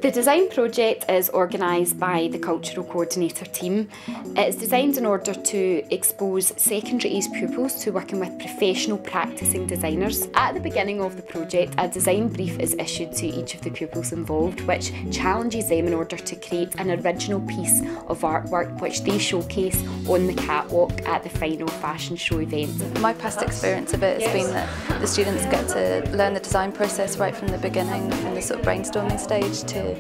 The design project is organised by the cultural coordinator team. It's designed in order to expose secondary age pupils to working with professional practising designers. At the beginning of the project, a design brief is issued to each of the pupils involved, which challenges them in order to create an original piece of artwork which they showcase on the catwalk at the final fashion show event. My past experience of it has been that the students get to learn the design process right from the beginning, from the sort of brainstorming stage to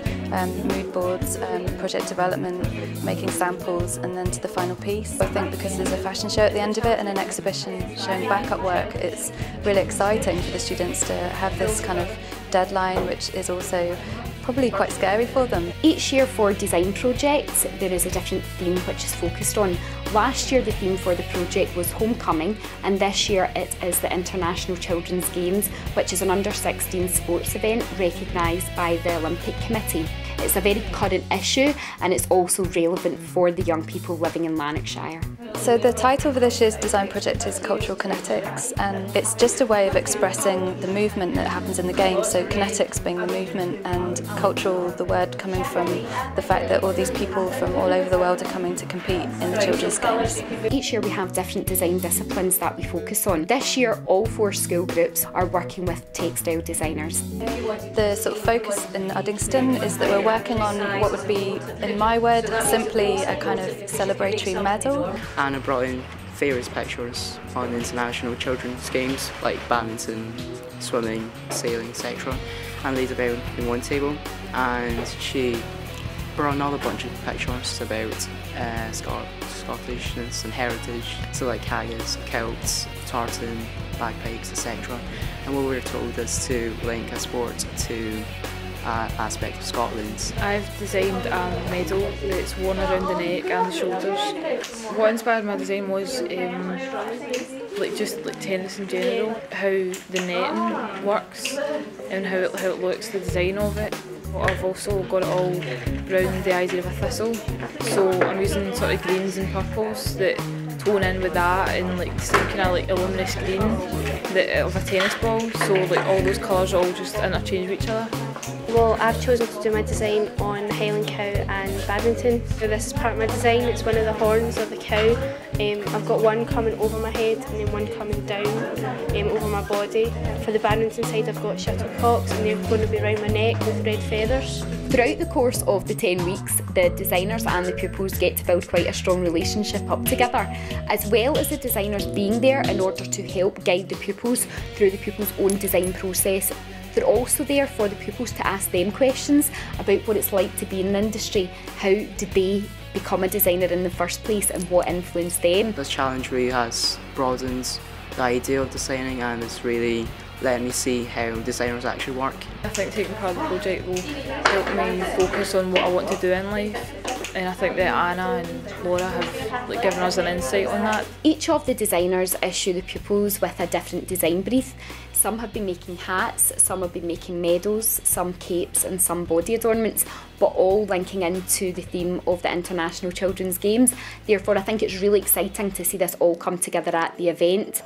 mood boards, project development, making samples, and then to the final piece. I think because there's a fashion show at the end of it and an exhibition showing backup work, it's really exciting for the students to have this kind of deadline, which is also probably quite scary for them. Each year for design projects there is a different theme which is focused on. Last year the theme for the project was homecoming, and this year it is the International Children's Games, which is an under-16 sports event recognised by the Olympic Committee. It's a very current issue and it's also relevant for the young people living in Lanarkshire. So the title for this year's design project is Cultural Kinetics, and it's just a way of expressing the movement that happens in the game. So kinetics being the movement and cultural, the word coming from the fact that all these people from all over the world are coming to compete in the children's games. Each year we have different design disciplines that we focus on. This year all 4 school groups are working with textile designers. The sort of focus in Uddingston is that we're working on what would be, in my word, simply a kind of celebratory medal. And I brought in various pictures on international children's games like badminton, swimming, sailing, etc. and laid about in one table, and she brought another bunch of pictures about Scottishness and heritage, so like haggis, kilts, tartan, bagpipes, etc. And what we were told is to link a sport to aspect of Scotland. I've designed a medal that's worn around the neck and the shoulders. What inspired my design was just tennis in general, how the netting works and how it looks, the design of it. I've also got it all around the idea of a thistle, so I'm using sort of greens and purples that tone in with that, and like the same kind of like a luminous green of a tennis ball, so like all those colours all just interchange with each other. Well, I've chosen to do my design on the Highland cow and badminton. So this is part of my design. It's one of the horns of the cow. I've got one coming over my head and then one coming down over my body. For the badminton side I've got shuttlecocks, and they're going to be around my neck with red feathers. Throughout the course of the 10 weeks, the designers and the pupils get to build quite a strong relationship up together, as well as the designers being there in order to help guide the pupils through the pupils' own design process. They're also there for the pupils to ask them questions about what it's like to be in the industry. How did they become a designer in the first place and what influenced them? This challenge really has broadened the idea of designing, and it's really let me see how designers actually work. I think taking part of the project will help me focus on what I want to do in life, and I think that Anna and Laura have given us an insight on that. Each of the designers issue the pupils with a different design brief. Some have been making hats, some have been making medals, some capes and some body adornments, but all linking into the theme of the International Children's Games. Therefore I think it's really exciting to see this all come together at the event.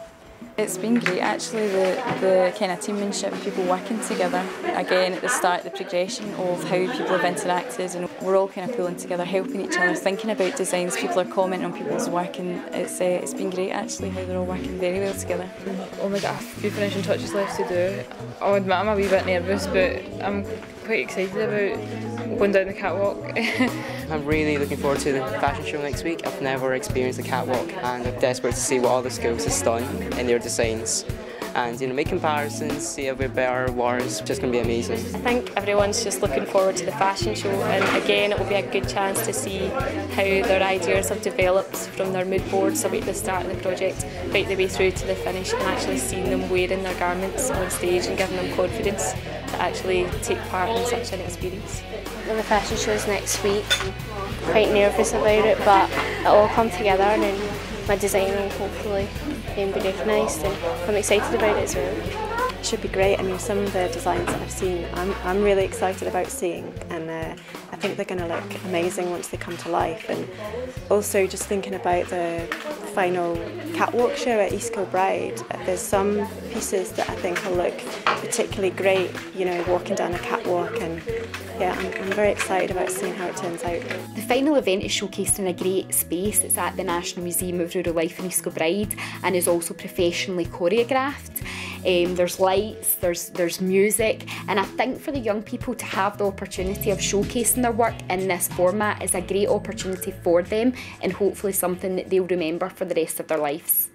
It's been great actually, the kind of teammanship, people working together. Again, at the start, the progression of how people have interacted, and we're all kind of pulling together, helping each other, thinking about designs, people are commenting on people's work, and it's been great actually how they're all working very well together. Only got a few finishing touches left to do. I'll admit I'm a wee bit nervous, but I'm quite excited about going down the catwalk. I'm really looking forward to the fashion show next week. I've never experienced a catwalk, and I'm desperate to see what other schools have done in their designs, and make comparisons, see if we're better or worse. It's just going to be amazing. I think everyone's just looking forward to the fashion show, and again it will be a good chance to see how their ideas have developed from their mood boards right at the start of the project right the way through to the finish, and actually seeing them wearing their garments on stage and giving them confidence to actually take part in such an experience. The fashion show's next week. I'm quite nervous about it, but it'll all come together and my design will hopefully be recognised, and I'm excited about it as well. It should be great. I mean, some of the designs that I've seen, I'm really excited about seeing, and I think they're going to look amazing once they come to life. And also just thinking about the final catwalk show at East Kilbride, there's some pieces that I think will look particularly great, you know, walking down a catwalk, and yeah, I'm very excited about seeing how it turns out. The final event is showcased in a great space. It's at the National Museum of Rural Life in East Kilbride and is also professionally choreographed. There's lights, there's music, and I think for the young people to have the opportunity of showcasing their work in this format is a great opportunity for them, and hopefully something that they'll remember for the rest of their lives.